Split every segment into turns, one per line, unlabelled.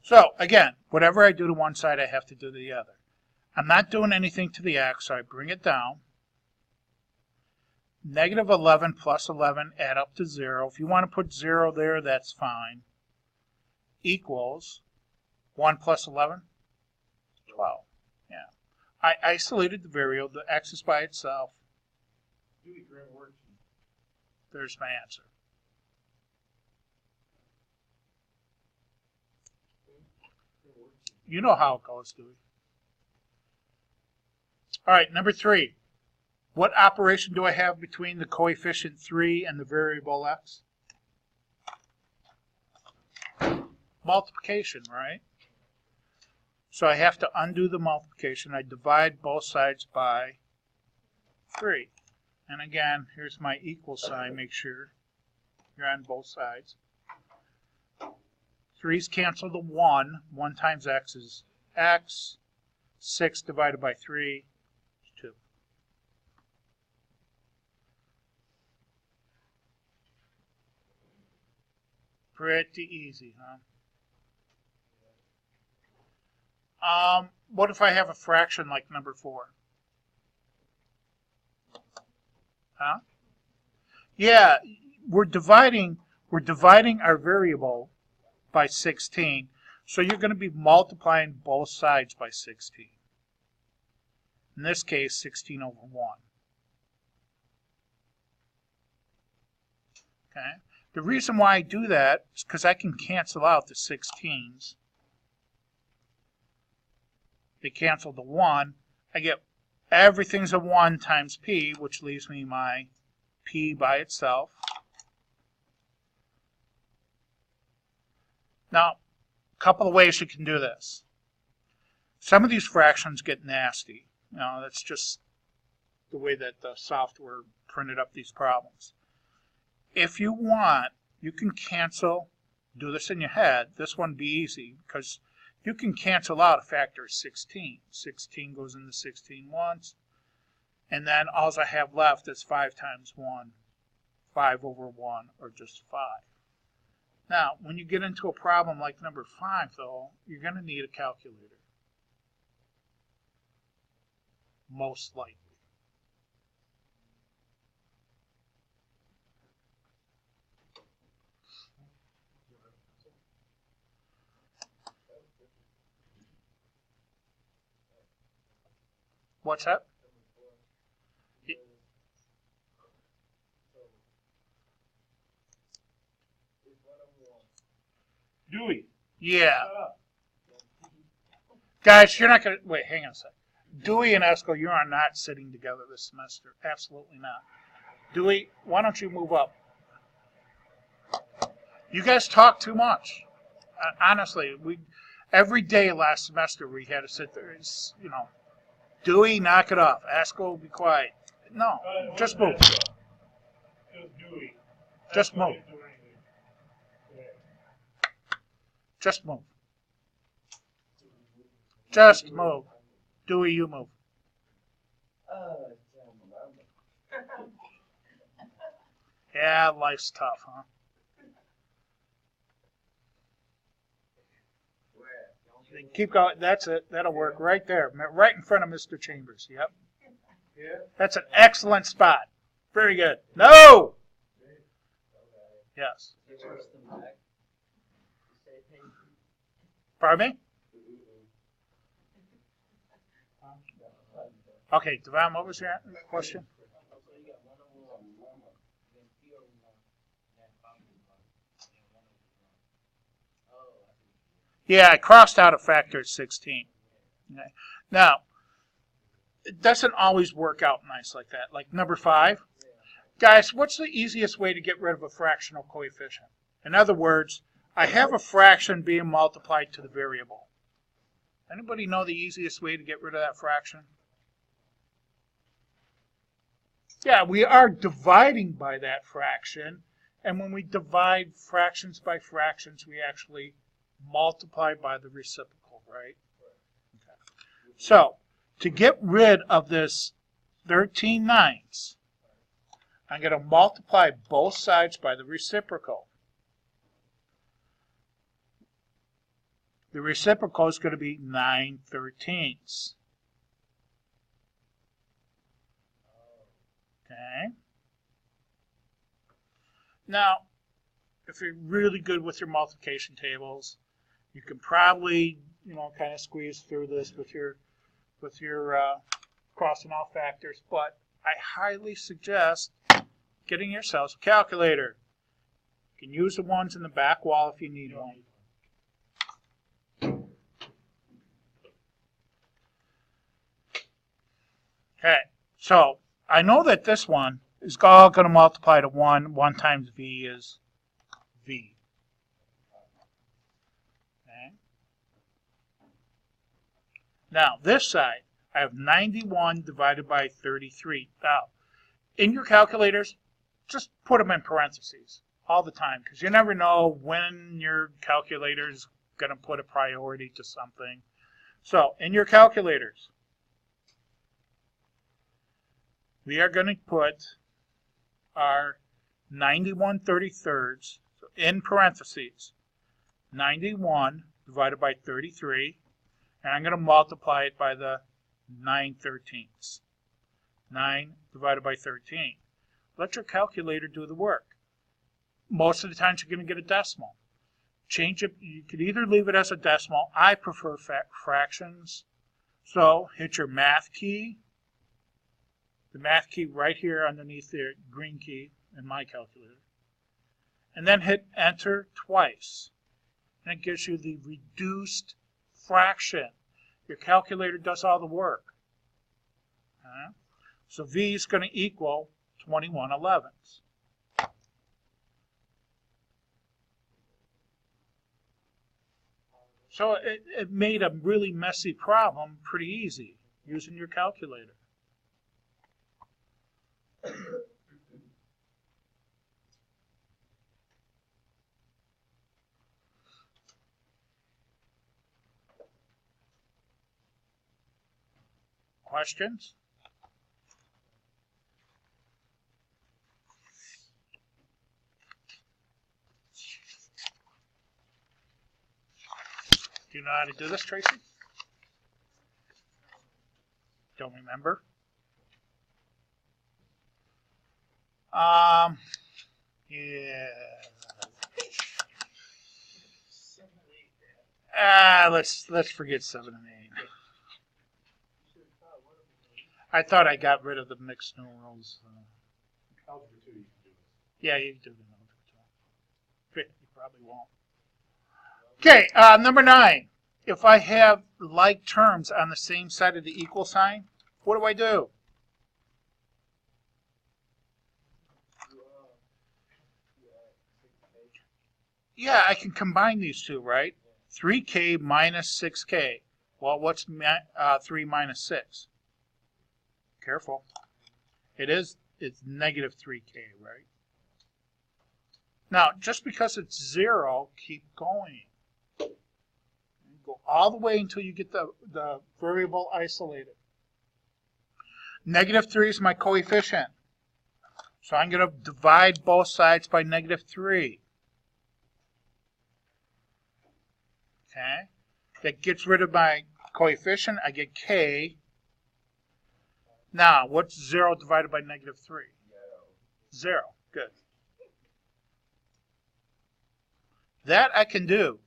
So again, whatever I do to one side, I have to do to the other. I'm not doing anything to the x, so I bring it down. Negative 11 plus 11 add up to 0. If you want to put 0 there, that's fine. Equals 1 plus 11? 12. Yeah. I isolated the variable. The x is by itself. There's my answer. You know how it goes, Dewey. All right, number 3. What operation do I have between the coefficient 3 and the variable x? Multiplication, right? So I have to undo the multiplication. I divide both sides by 3. And again, here's my equal sign. Make sure you're on both sides. 3's cancel the 1. 1 times x is x. 6 divided by 3 is 2. Pretty easy, huh? What if I have a fraction like number 4? Huh? Yeah, we're dividing our variable by 16. So you're going to be multiplying both sides by 16. In this case, 16 over 1. Okay. The reason why I do that is because I can cancel out the 16s. They cancel the 1. I get everything's a 1 times p, which leaves me my p by itself. Now, a couple of ways you can do this. Some of these fractions get nasty. You know, that's just the way that the software printed up these problems. If you want, you can cancel, do this in your head. This one be easy because you can cancel out a factor of 16. 16 goes into 16 once. And then all I have left is 5 times 1, 5 over 1, or just 5. Now, when you get into a problem like number 5, though, you're going to need a calculator. Most likely. What's that? Dewey. Yeah. Guys, you're not going to... Wait, hang on a second. Dewey and Esco, you are not sitting together this semester. Absolutely not. Dewey, why don't you move up? You guys talk too much. Honestly, every day last semester we had to sit there. You know, Dewey, knock it off. Esco, be quiet. No, just move. Just move. Just move. Just move. Dewey, you move. Yeah, life's tough, huh? Keep going. That's it. That'll work right there. Right in front of Mr. Chambers. Yep. That's an excellent spot. Very good. No! Yes. Pardon me? Okay, Devon, what was your question? Yeah, I crossed out a factor at 16. Okay. Now, it doesn't always work out nice like that. Like number 5. Guys, what's the easiest way to get rid of a fractional coefficient? In other words, I have a fraction being multiplied to the variable. Anybody know the easiest way to get rid of that fraction? Yeah, we are dividing by that fraction. And when we divide fractions by fractions, we actually multiply by the reciprocal, right? Okay. So, to get rid of this 13/9, I'm going to multiply both sides by the reciprocal. The reciprocal is going to be 9/13. Okay. Now, if you're really good with your multiplication tables, you can probably, kind of squeeze through this with your crossing out factors. But I highly suggest getting yourselves a calculator. You can use the ones in the back wall if you need one. Okay, so I know that this one is all going to multiply to 1. 1 times v is v. Okay. Now, this side, I have 91 divided by 33. Now, in your calculators, just put them in parentheses all the time, because you never know when your calculator is going to put a priority to something. So, in your calculators, we are going to put our 91/33 in parentheses. 91 divided by 33, and I'm going to multiply it by the 9/13. 9 divided by 13. Let your calculator do the work. Most of the times you're going to get a decimal. Change it. You could either leave it as a decimal. I prefer fractions. So hit your math key. The math key right here underneath the green key in my calculator. And then hit enter twice. And it gives you the reduced fraction. Your calculator does all the work. So v is going to equal 21/11. So it made a really messy problem pretty easy using your calculator. Questions? Do you know how to do this, Tracy? Don't remember? Yeah. Let's forget 7 and 8. I thought I got rid of the mixed numerals.
Algebra 2 you can do it.
Yeah, you can do the algebra 2. You probably won't. Okay, number 9. If I have like terms on the same side of the equal sign, what do I do? Yeah, I can combine these two, right? 3k minus 6k. Well, what's 3 minus 6? Careful. It's negative 3k, right? Now, just because it's 0, keep going. Go all the way until you get the variable isolated. Negative 3 is my coefficient. So I'm going to divide both sides by negative 3. Okay? That gets rid of my coefficient. I get k. Now, what's 0 divided by negative 3? 0. Good. That I can do.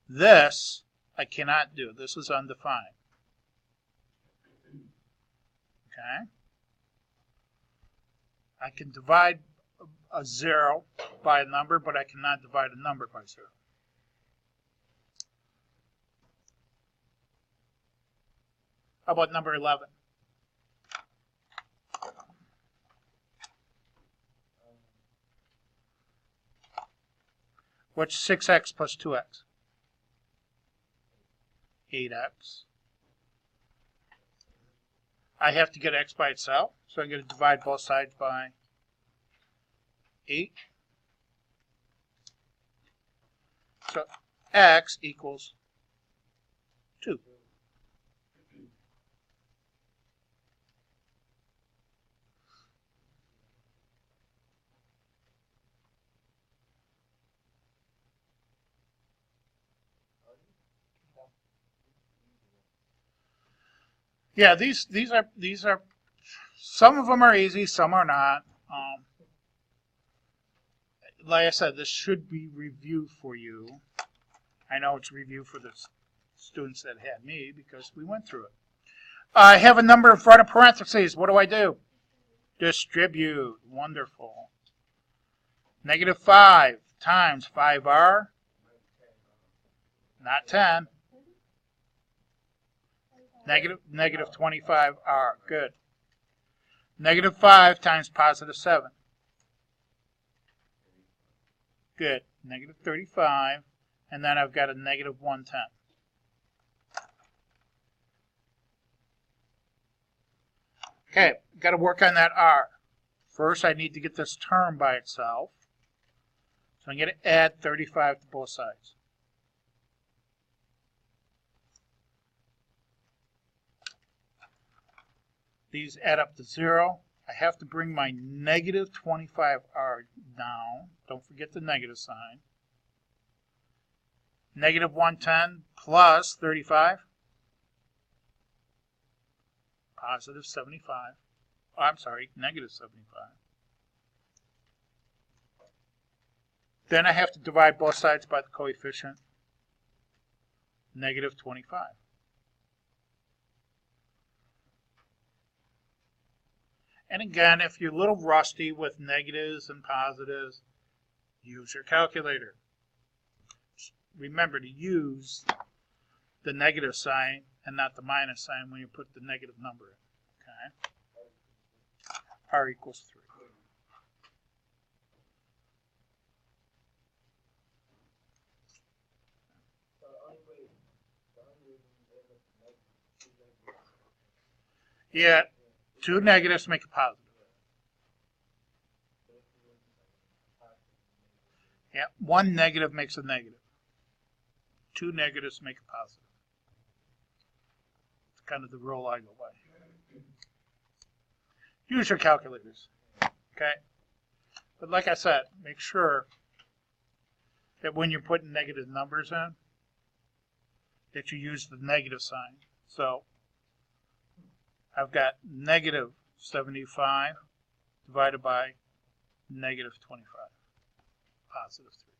This I cannot do. This is undefined. Okay? I can divide a 0 by a number, but I cannot divide a number by 0. How about number 11? What's 6x plus 2x? 8x. I have to get x by itself, so I'm going to divide both sides by 8. So x equals 2. Yeah, these are some of them are easy, some are not. Like I said, this should be review for you. I know it's review for the students that had me because we went through it. I have a number in front of parentheses. What do? Distribute. Wonderful. -5 times 5r, not 10. Negative 25r. Good. -5 times +7. Good. -35. And then I've got a -110. Okay, got to work on that r. First, I need to get this term by itself. So I'm going to add 35 to both sides. These add up to 0. I have to bring my -25r down. Don't forget the negative sign. -110 plus 35. +75. Oh, I'm sorry, -75. Then I have to divide both sides by the coefficient, -25. And again, if you're a little rusty with negatives and positives, use your calculator. Remember to use the negative sign and not the minus sign when you put the negative number in. Okay? R equals 3. Yeah, 2 negatives make a positive. Yeah, 1 negative makes a negative. 2 negatives make a positive. It's kind of the rule I go by. Use your calculators. Okay? But like I said, make sure that when you're putting negative numbers in, that you use the negative sign. So I've got -75 divided by -25, +3.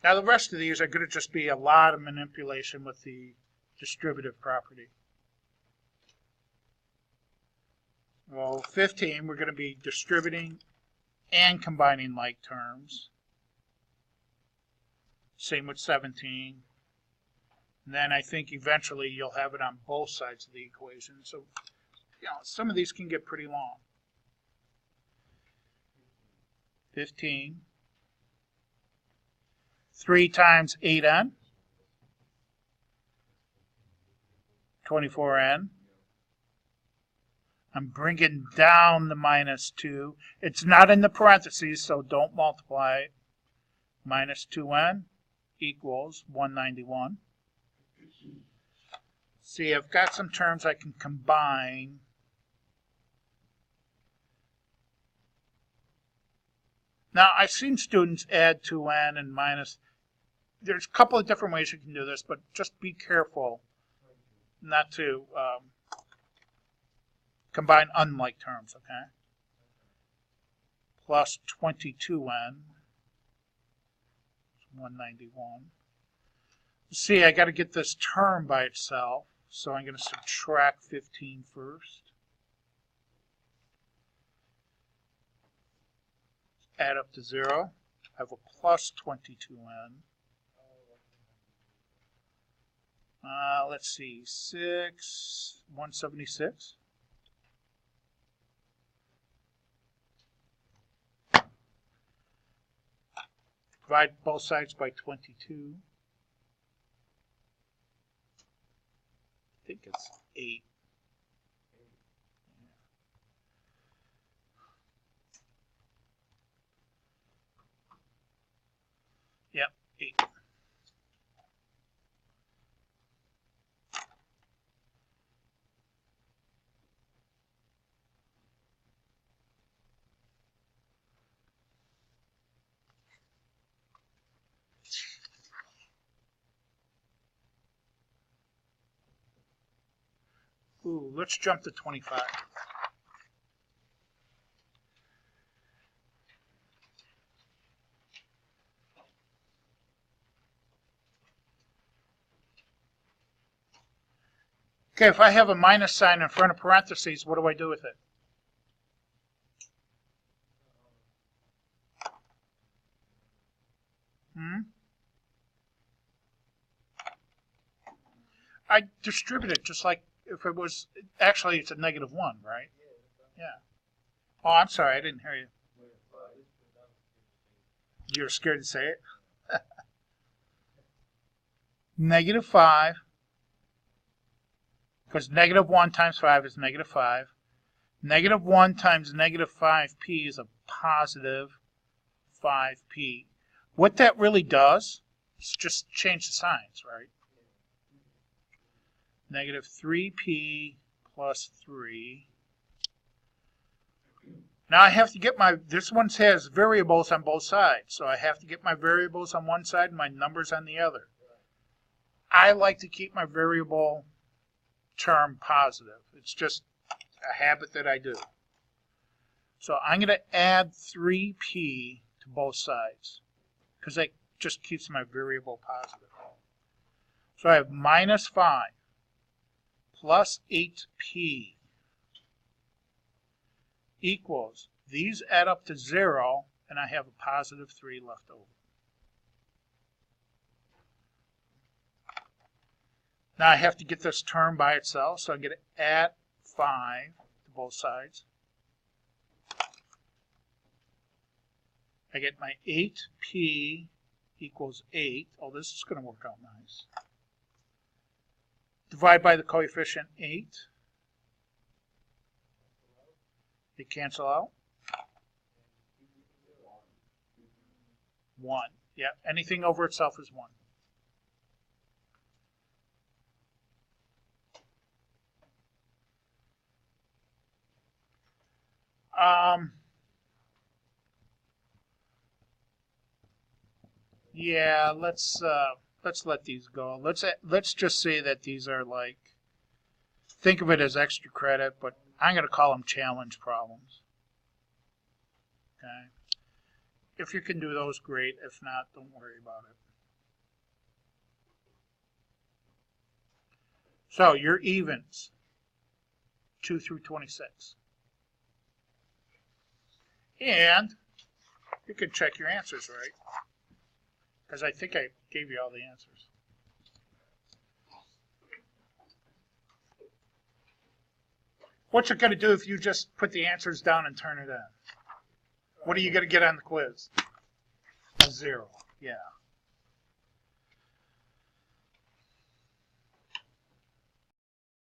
Now the rest of these are going to just be a lot of manipulation with the distributive property. Well, 15, we're going to be distributing and combining like terms. Same with 17. And then I think eventually you'll have it on both sides of the equation. So, some of these can get pretty long. 15. 3 times 8n. 24n. I'm bringing down the -2. It's not in the parentheses, so don't multiply it. -2n equals 191. See, I've got some terms I can combine. Now, I've seen students add 2n and minus. There's a couple of different ways you can do this, but just be careful not to combine unlike terms, okay? Plus 22n, 191. See, I got to get this term by itself, so I'm going to subtract 15 first. Add up to 0. I have a plus 22n. Let's see, 176. Divide both sides by 22. I think it's 8. Yep, 8. Ooh, let's jump to 25. Okay, if I have a minus sign in front of parentheses, what do I do with it? I distribute it just like if it was, actually it's a -1, right? Yeah. Oh, I'm sorry, I didn't hear you. You were scared to say it? -5, because -1 times 5 is -5. -1 times -5p is a positive 5p. What that really does is just change the signs, right? -3p plus 3. Now I have to get my, this one has variables on both sides, so I have to get my variables on one side and my numbers on the other. I like to keep my variable term positive. It's just a habit that I do. So I'm going to add 3p to both sides because that just keeps my variable positive. So I have -5 plus 8p equals, these add up to 0, and I have a positive 3 left over. Now I have to get this term by itself, so I'm going to add 5 to both sides. I get my 8p equals 8. Oh, this is going to work out nice. Divide by the coefficient 8. They cancel out. 1. Yeah, anything over itself is 1. Yeah, let's let these go. Let's just say that these are like, think of it as extra credit, but I'm going to call them challenge problems. Okay. If you can do those, great. If not, don't worry about it. So your evens, 2 through 26. And you can check your answers, right? Because I think I gave you all the answers. What you're going to do if you just put the answers down and turn it in? What are you going to get on the quiz? A 0. Yeah.